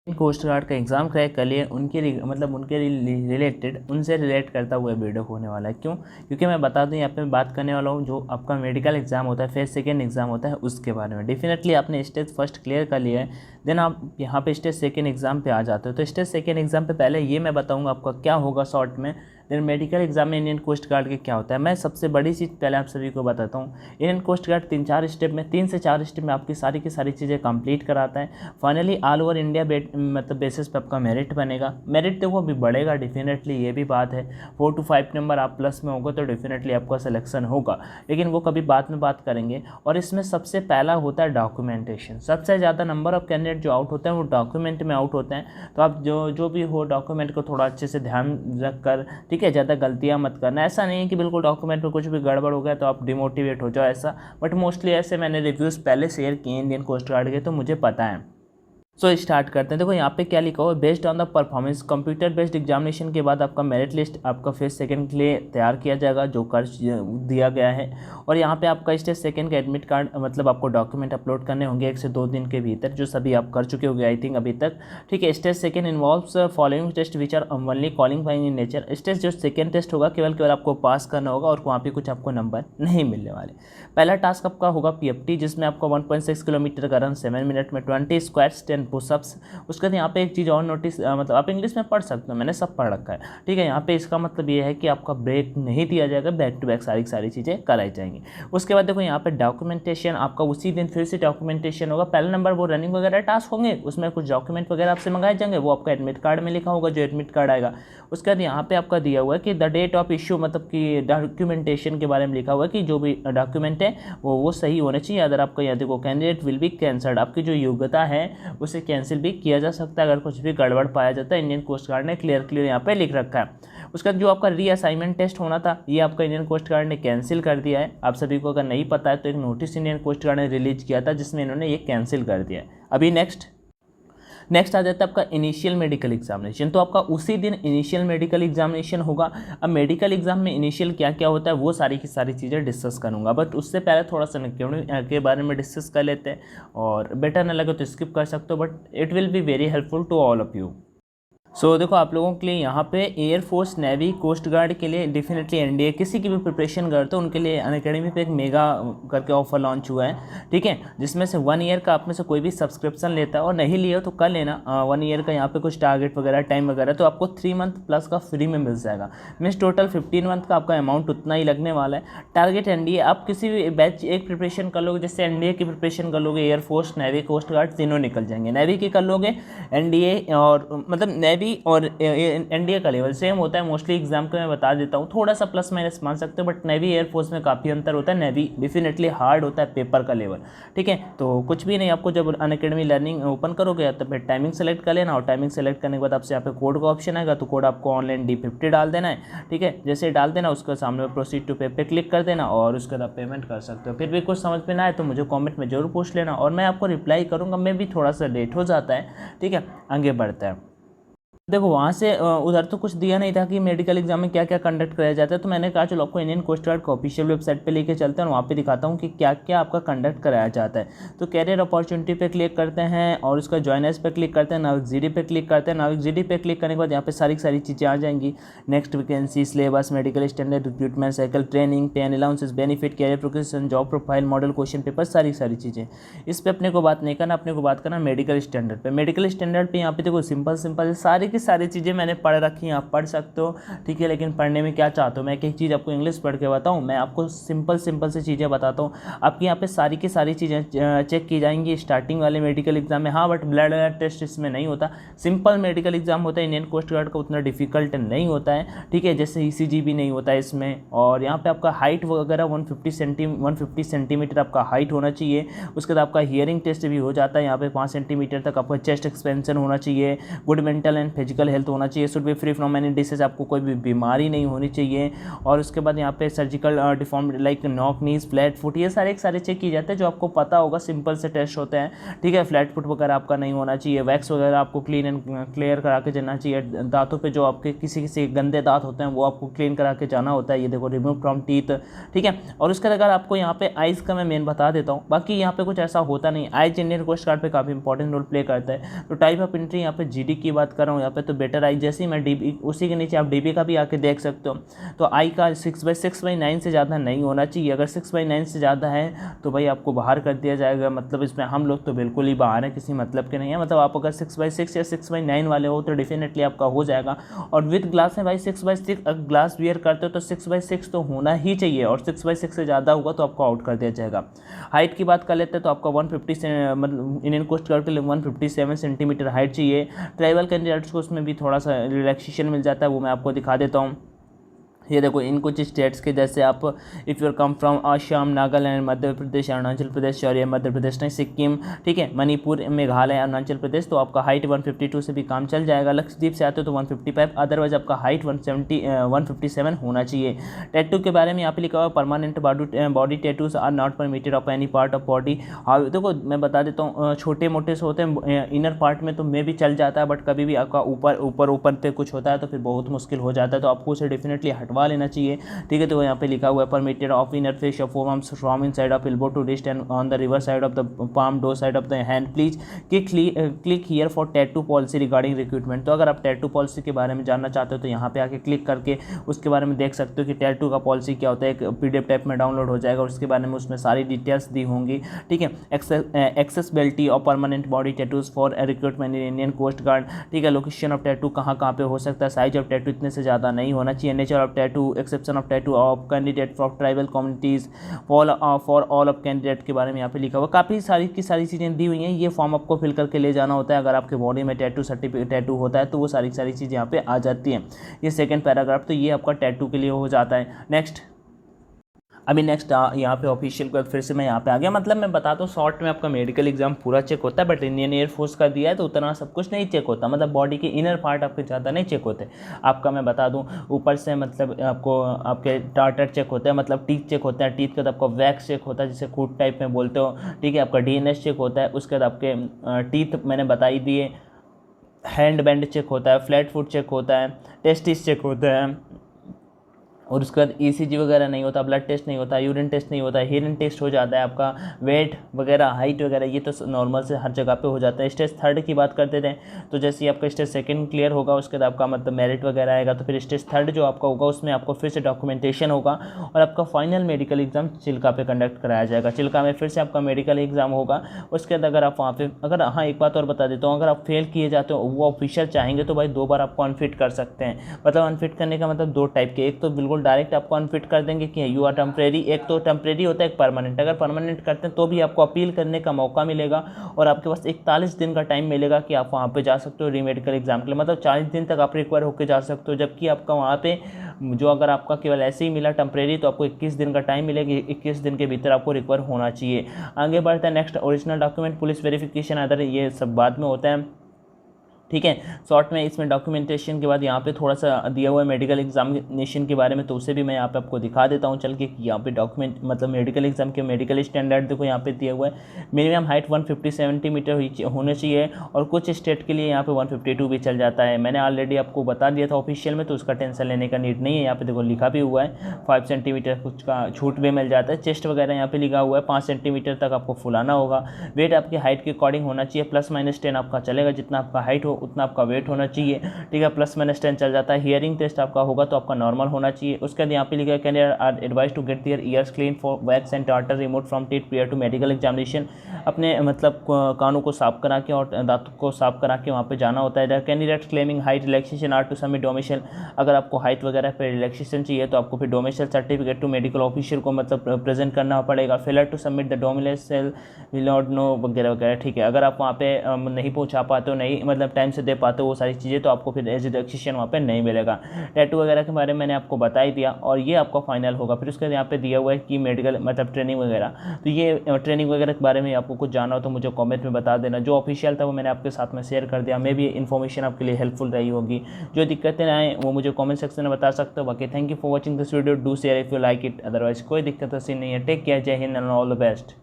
Coast guard का exam crack कर लिए उनके रिलेटेड उनसे रिलेट करता हुआ वीडियो होने वाला है। क्यों? क्योंकि मैं बता दूं यहाँ पे बात करने वाला हूँ जो आपका मेडिकल एग्ज़ाम होता है, फेज सेकेंड एग्ज़ाम होता है, उसके बारे में। डेफिनेटली आपने स्टेज फर्स्ट क्लियर कर लिया है, देन आप यहाँ पे स्टेज सेकेंड एग्ज़ाम पे आ जाते हो। तो स्टेज सेकेंड एग्ज़ाम पे पहले ये मैं बताऊँगा आपका क्या होगा शॉर्ट में, देन मेडिकल एग्जाम में इंडियन कोस्ट गार्ड के क्या होता है। मैं सबसे बड़ी चीज़ पहले आप सभी को बताता हूँ, इंडियन कोस्ट गार्ड 3 से 4 स्टेप में आपकी सारी की सारी चीज़ें कंप्लीट कराता है। Finally all over India basis पे आपका मेरिट बनेगा। मेरिट देखो अभी बढ़ेगा डेफिनेटली, ये भी बात है। 4 to 5 नंबर आप प्लस में होगा तो डेफिनेटली आपका सिलेक्शन होगा, लेकिन वो कभी बाद में बात करेंगे। और इसमें सबसे पहला होता है डॉक्यूमेंटेशन। सबसे ज़्यादा नंबर ऑफ कैंडिडेट जो आउट होते हैं वो डॉक्यूमेंट में आउट होते हैं। तो आप जो भी हो डॉक्यूमेंट को थोड़ा अच्छे से ध्यान रख कर, ठीक है, ज़्यादा गलतियाँ मत करना। ऐसा नहीं है कि बिल्कुल डॉक्यूमेंट में कुछ भी गड़बड़ हो गया तो आप डिमोटिवेट हो जाओ, ऐसा। बट मोस्टली ऐसे मैंने रिव्यूज़ पहले शेयर किए इंडियन कोस्ट गार्ड के, तो मुझे पता है। सो स्टार्ट करते हैं। देखो यहाँ पे क्या लिखा हुआ है, based on the performance computer based examination के बाद आपका मेरिट लिस्ट आपका फेज सेकंड के लिए तैयार किया जाएगा, जो कर दिया गया है। और यहाँ पे आपका स्टेज सेकंड का एडमिट कार्ड आपको डॉक्यूमेंट अपलोड करने होंगे 1 से 2 दिन के भीतर, जो सभी आप कर चुके होंगे आई थिंक अभी तक, ठीक है। Stage second involves following test which are only qualifying in nature. Stage जो सेकंड टेस्ट होगा केवल आपको पास करना होगा और वहाँ पे कुछ आपको नंबर नहीं मिलने वाले। पहला टास्क आपका होगा PFT, जिसमें आपको 1.6 किलोमीटर का रन 7 मिनट में, 20 स्क्वाट्स 10 पुशअप्स। उसके बाद यहाँ पे एक चीज़ और नोटिस आप इंग्लिश में पढ़ सकते हो, मैंने सब पढ़ रखा है, ठीक है। यहाँ पे इसका मतलब ये है कि आपका ब्रेक नहीं दिया जाएगा, बैक टू बैक सारी चीज़ें कराई जाएंगी। उसके बाद देखो यहाँ पे डॉक्यूमेंटेशन आपका उसी दिन फिर से डॉक्यूमेंटेशन होगा। पहला नंबर वो रनिंग वगैरह टास्क होंगे, उसमें कुछ डॉक्यूमेंट वगैरह आपसे मंगाए जाएंगे, वो आपका एडमिट कार्ड में लिखा होगा, जो एडमिट कार्ड आएगा। उसके बाद यहाँ पे आपका दिया हुआ है कि द डेट ऑफ इशू, कि डॉक्यूमेंटेशन के बारे में लिखा हुआ है कि जो भी डॉक्यूमेंट है वो सही होने चाहिए। अगर आपका यहाँ देखो कैंडिडेट विल बी कैंसल्ड, आपकी जो योग्यता है उसे कैंसिल भी किया जा सकता है अगर कुछ भी गड़बड़ पाया जाता है। इंडियन कोस्ट गार्ड ने क्लियर यहाँ पे लिख रखा है। उसका जो आपका रीअसाइनमेंट टेस्ट होना था ये आपका इंडियन कोस्ट गार्ड ने कैंसिल कर दिया है। आप सभी को अगर नहीं पता है तो एक नोटिस इंडियन कोस्ट गार्ड ने रिलीज किया था जिसमें इन्होंने ये कैंसिल कर दिया है। अभी नेक्स्ट आ जाता है आपका इनिशियल मेडिकल एग्जामिनेशन। तो आपका उसी दिन इनिशियल मेडिकल एग्जामिनेशन होगा। अब मेडिकल एग्जाम में इनिशियल क्या क्या होता है वो सारी की सारी चीज़ें डिस्कस करूंगा, बट उससे पहले थोड़ा सा के बारे में डिस्कस कर लेते हैं। और बेटर ना लगे तो स्किप कर सकते हो, but it will be very helpful to all of you. So देखो आप लोगों के लिए यहाँ पे एयरफोर्स, नेवी, कोस्ट गार्ड के लिए डेफिनेटली एनडीए किसी की भी प्रिपरेशन करते हो उनके लिए अनअकैडमी पे एक मेगा करके ऑफर लॉन्च हुआ है, ठीक है, जिसमें से 1 ईयर का आप में से कोई भी सब्सक्रिप्शन लेता है और नहीं लिया तो कर लेना। 1 ईयर का यहाँ पे कुछ टारगेट वगैरह टाइम वगैरह तो आपको 3 मंथ प्लस का फ्री में मिल जाएगा। मीन्स टोटल 15 मंथ का आपका अमाउंट उतना ही लगने वाला है। टारगेट एनडीए, आप किसी भी बैच एक प्रिपरेशन कर लोगे, जैसे एनडीए की प्रिपरेशन कर लोगे, एयरफोर्स, नेवी, कोस्ट गार्ड तीनों निकल जाएंगे। नेवी की कर लोगे, एनडीए और नेवी और एनडीए का लेवल सेम होता है मोस्टली। एग्जाम को मैं बता देता हूँ, थोड़ा सा प्लस माइनस मान सकते हो, बट नेवी एयरफोर्स में काफ़ी अंतर होता है। नेवी डेफिनेटली हार्ड होता है पेपर का लेवल, ठीक है। तो कुछ भी नहीं, आपको जब अनअकैडमी लर्निंग ओपन करोगे तो फिर टाइमिंग सेलेक्ट कर लेना, और टाइमिंग सेलेक्ट करने के बाद आपसे यहाँ पे कोड का ऑप्शन आएगा, तो कोड आपको ऑनलाइन D50 डाल देना है, ठीक है। जैसे डाल देना उसके सामने प्रोसीड टू पे पे क्लिक कर देना और उसके बाद आप पेमेंट कर सकते हो। फिर भी कुछ समझ में ना आए तो मुझे कॉमेंट में जरूर पूछ लेना और मैं आपको रिप्लाई करूँगा। मैं भी थोड़ा सा लेट हो जाता है, ठीक है, आगे बढ़ता है। देखो वहाँ से उधर तो कुछ दिया नहीं था कि मेडिकल एग्जाम में क्या क्या कंडक्ट कराया जाता है, तो मैंने कहा चलो आपको इंडियन कोस्ट गार्ड को ऑफिशियल वेबसाइट पे लेके चलते हैं और वहाँ पे दिखाता हूँ कि क्या क्या आपका कंडक्ट कराया जाता है। तो कैरियर अपॉर्चुनिटी पे क्लिक करते हैं और उसका ज्वाइनर्स पे क्लिक करते हैं, नाविक जीडी पे क्लिक करते हैं। नाविक जीडी पे क्लिक करने के बाद यहाँ पे सारी चीज़ें आ जाएंगी। Next vacancy, syllabus, medical standard, recruitment cycle, training, pay and allowances, benefit, career progression, job profile, model question paper, सारी चीज़ें। इस पर अपने को बात नहीं करना, अपने को बात करना मेडिकल स्टैंडर्ड पे। मेडिकल स्टैंडर्ड पे यहाँ पे देखो सिंपल सारी की सारी चीज़ें मैंने पढ़ रखी हैं, आप पढ़ सकते हो, ठीक है। लेकिन पढ़ने में क्या चाहते हो, मैं एक चीज़ आपको इंग्लिश पढ़ के बताऊँ, मैं आपको सिंपल सी चीज़ें बताता हूँ। आपकी यहाँ पे सारी की सारी चीज़ें चेक की जाएंगी स्टार्टिंग वाले मेडिकल एग्जाम में। हाँ, बट ब्लड टेस्ट इसमें नहीं होता, सिंपल मेडिकल एग्जाम होता है। इंडियन कोस्ट गार्ड का उतना डिफिकल्ट नहीं होता है, ठीक है, जैसे ECG भी नहीं होता है इसमें। और यहाँ पे आपका हाइट वगैरह 150 सेंटीमीटर आपका हाइट होना चाहिए। उसके बाद आपका हियरिंग टेस्ट भी हो जाता है यहाँ पे 5 सेंटीमीटर तक। आपका चेस्ट एक्सपेंशन होना चाहिए, good mental and physical health होना चाहिए, should be free from any disease, आपको कोई भी बीमारी नहीं होनी चाहिए। और उसके बाद यहाँ पे सर्जिकल डिफॉर्म लाइक नॉक नीज फ्लैट फुट, ये सारे चेक किए जाते हैं जो आपको पता होगा, सिंपल से टेस्ट होते हैं, ठीक है। फ्लैट फुट वगैरह आपका नहीं होना चाहिए, वैक्स वगैरह आपको क्लीन एंड क्लियर करा के जाना चाहिए, दांतों पे जो आपके किसी गंदे दांत होते हैं वो आपको क्लीन करा के जाना होता है, ये देखो रिमूव फ्रॉम टीथ, ठीक है। और उसके अगर आपको यहाँ पे आइज़ का मैं मेन बता देता हूँ, बाकी यहाँ पे कुछ ऐसा होता नहीं। आइज इंडियन कोस्ट गार्ड पे काफ़ी इंपॉर्टेंट रोल प्ले करता है। तो टाइप ऑफ एंट्री यहाँ पे जीडी की बात कर रहा हूँ यहाँ पे, तो बेटर आई, जैसे ही मैं डीबी, उसी के नीचे आप डीबी का भी आके देख सकते हो। तो आई का 6/6/9 से ज़्यादा नहीं होना चाहिए, अगर 6/9 से ज़्यादा है तो भाई आपको बाहर कर दिया जाएगा। मतलब इसमें हम लोग तो बिल्कुल ही बाहर हैं, किसी मतलब के नहीं है। मतलब आप अगर 6/6 या 6/9 वाले हो तो डेफिनेटली आपका हो जाएगा। और विद ग्लास में भाई 6/6 अगर ग्लास वियर करते हो तो 6/6 तो होना ही चाहिए, और 6/6 से ज़्यादा होगा तो आपको आउट कर दिया जाएगा। हाइट की बात कर लेते हैं तो आपका 150 से मतलब इंडियन कोस्ट गार्ड के लिए 157 सेंटीमीटर हाइट चाहिए। ट्राइबल कैंडिडेट्स को उसमें भी थोड़ा सा रिलैक्सेशन मिल जाता है, वो मैं आपको दिखा देता हूँ। ये देखो इन कुछ स्टेट्स के, जैसे आप if you come from Assam, Nagaland, Madhya Pradesh, Arunachal Pradesh, sorry Madhya Pradesh नहीं, सिक्किम, ठीक है, मणिपुर, मेघालय, अरुणाचल प्रदेश, तो आपका हाइट 152 से भी काम चल जाएगा। लक्षद्वीप से आते हो तो 155, अदरवाइज आपका हाइट 157 होना चाहिए। टैटू के बारे में यहाँ पे लिखा हुआ permanent body tattoos are not permitted of any part of body. हाँ देखो मैं बता देता हूँ, छोटे मोटे से होते हैं इनर पार्ट में तो मे भी चल जाता है, बट कभी भी आपका ऊपर पे कुछ होता है तो फिर बहुत मुश्किल हो जाता है, तो आपको उसे डेफिनेटली हटवा लेना चाहिए, ठीक है। तो यहाँ पे लिखा हुआ है permitted of inner face of forearms from inside of elbow to wrist and on the reverse side of the palm डो side of the hand, please click here for tattoo policy regarding recruitment. तो अगर आप tattoo policy के बारे में जानना चाहते हो तो यहाँ पे आके क्लिक करके उसके बारे में देख सकते हो कि टैटू का पॉलिसी क्या होता है। एक PDF टाइप में डाउनलोड हो जाएगा और उसके बारे में उसमें सारी डिटेल्स दी होंगी, ठीक है। Accessibility of permanent body tattoos for recruitment in Indian Coast Guard, ठीक है। लोकेशन ऑफ टैटू कहाँ पे हो सकता है, साइज ऑफ टैटू इतने से ज़्यादा नहीं होना चाहिए। Nature of tattoo, exception of tattoo of candidate for tribal communities, for all of candidate के बारे में यहाँ पे लिखा हुआ। काफ़ी सारी चीज़ें दी हुई हैं, ये फॉर्म आपको फिल करके ले जाना होता है। अगर आपके बॉडी में टैटू सर्टिफिकेट टैटू होता है तो वो सारी चीज़ें यहाँ पे आ जाती हैं। ये सेकंड पैराग्राफ, तो ये आपका टैटू के लिए हो जाता है। नेक्स्ट यहाँ पे ऑफिशियल को फिर से मैं यहाँ पे आ गया। मतलब मैं बताता हूँ शॉर्ट में, आपका मेडिकल एग्जाम पूरा चेक होता है, बट इंडियन एयरफोर्स का दिया है तो उतना सब कुछ नहीं चेक होता। मतलब बॉडी के इनर पार्ट आपके ज़्यादा नहीं चेक होते। आपका मैं बता दूँ ऊपर से मतलब आपको आपके टार्टर चेक होते हैं, मतलब टीथ चेक होते हैं, टीथ के बाद आपका वैक्स चेक होता है जिसे कूट टाइप में बोलते हो, ठीक है। आपका DNS चेक होता है, उसके बाद आपके टीथ मैंने बता ही दिए, हैंड बैंड चेक होता है, फ्लैट फुट चेक होता है, टेस्टिस चेक होता है, और उसके बाद ECG वगैरह नहीं होता, ब्लड टेस्ट नहीं होता, यूरिन टेस्ट नहीं होता, हीरिंग टेस्ट हो जाता है आपका, वेट वगैरह, हाइट वगैरह ये तो नॉर्मल से हर जगह पे हो जाता है। स्टेज 3 की बात करते थे तो जैसे ही आपका स्टेज 2 क्लियर होगा उसके बाद आपका मतलब मेरिट वगैरह आएगा, तो फिर स्टेज 3 जो आपका होगा उसमें आपको फिर से डॉक्यूमेंटेशन होगा और आपका फाइनल मेडिकल एग्जाम चिल्का पे कंडक्ट कराया जाएगा। चिल्का में फिर से आपका मेडिकल एग्जाम होगा। उसके बाद अगर आप वहाँ पे हाँ एक बात और बता देता हूँ, अगर आप फेल किए जाते हो, वो ऑफिशियल चाहेंगे तो भाई 2 बार आपको अनफिट कर सकते हैं। मतलब अनफिट करने का मतलब 2 टाइप के, एक तो बिल्कुल डायरेक्ट आपको फिट कर देंगे कि यू आर टेम्परेरी, एक तो टेम्परेरी होता है, एक परमानेंट। अगर परमानेंट करते हैं तो भी आपको अपील करने का मौका मिलेगा और आपके पास 41 दिन का टाइम मिलेगा कि आप वहाँ पे जा सकते हो रीमेडिकल एग्जाम के लिए। मतलब 40 दिन तक आप रिक्वायर होकर जा सकते हो, जबकि आपका वहाँ पे जो अगर आपका केवल ऐसे ही मिला टेम्परेरी तो आपको 21 दिन का टाइम मिलेगा, 21 दिन के भीतर आपको रिक्वायर होना चाहिए। आगे बढ़ता है next, original document, police verification other, ये सब बाद में होता है, ठीक है। शॉर्ट में इसमें डॉक्यूमेंटेशन के बाद यहाँ पे थोड़ा सा दिया हुआ है मेडिकल एग्जामिनेशन के बारे में, तो उसे भी मैं यहाँ पे आपको दिखा देता हूँ चल के कि यहाँ पे डॉक्यूमेंट मतलब मेडिकल एग्जाम के मेडिकल स्टैंडर्ड देखो यहाँ पे दिया हुआ है। मिनिमम हाइट 150 सेंटीमीटर होने चाहिए और कुछ स्टेट के लिए यहाँ पे 152 भी चल जाता है। मैंने ऑलरेडी आपको बता दिया था ऑफिशियल में, तो उसका टेंशन लेने का नीड नहीं है। यहाँ पे देखो लिखा भी हुआ है 5 सेंटीमीटर कुछ का छूट भी मिल जाता है। चेस्ट वगैरह यहाँ पे लिखा हुआ है 5 सेंटीमीटर तक आपको फुलाना होगा। वेट आपकी हाइट के अकॉर्डिंग होना चाहिए, +-10 आपका चलेगा, जितना आपका हाइट हो उतना आपका वेट होना चाहिए, ठीक है। +-10 चल जाता है। हियरिंग टेस्ट आपका होगा तो आपका नॉर्मल होना चाहिए। उसके बाद यहाँ पे लिखा है candidate are advise to get their ears clean for wax and tartar remove from teeth prior to medical examination. अपने मतलब कानों को साफ करा के और दांतों को साफ करा के वहाँ पे जाना होता है। Candidate claiming height relaxation are to submit domicile, अगर आपको हाइट वगैरह पे रिलैक्सेशन चाहिए तो आपको फिर domicile certificate to medical officer को मतलब प्रेजेंट करना पड़ेगा। Failure to submit the domicile will not no वगैरह वगैरह, ठीक है। अगर आप वहाँ पे नहीं पहुँचा पाते हो, नहीं मतलब टाइम से दे पाते हो वो सारी चीज़ें, तो आपको फिर एज इलेक्ट्रीशियन वहाँ पे नहीं मिलेगा। टैटू वगैरह के बारे में मैंने आपको बता ही दिया, और ये आपका फाइनल होगा। फिर उसके बाद यहाँ पे दिया हुआ है कि मेडिकल मतलब ट्रेनिंग वगैरह, तो ये ट्रेनिंग वगैरह के बारे में आपको कुछ जानना हो तो मुझे कमेंट में बता देना। जो ऑफिशियल था वो मैंने आपके साथ में शेयर कर दिया, मे भी इन्फॉर्मेशन आपके लिए हेल्पफुल रही होगी। जो दिक्कतें आए वो मुझे कमेंट सेक्शन में बता सकते हो। बाकी thank you for watching this video, do share if you like it, otherwise कोई दिक्कत ऐसी नहीं है। टेक केयर, जय Hind and all the best.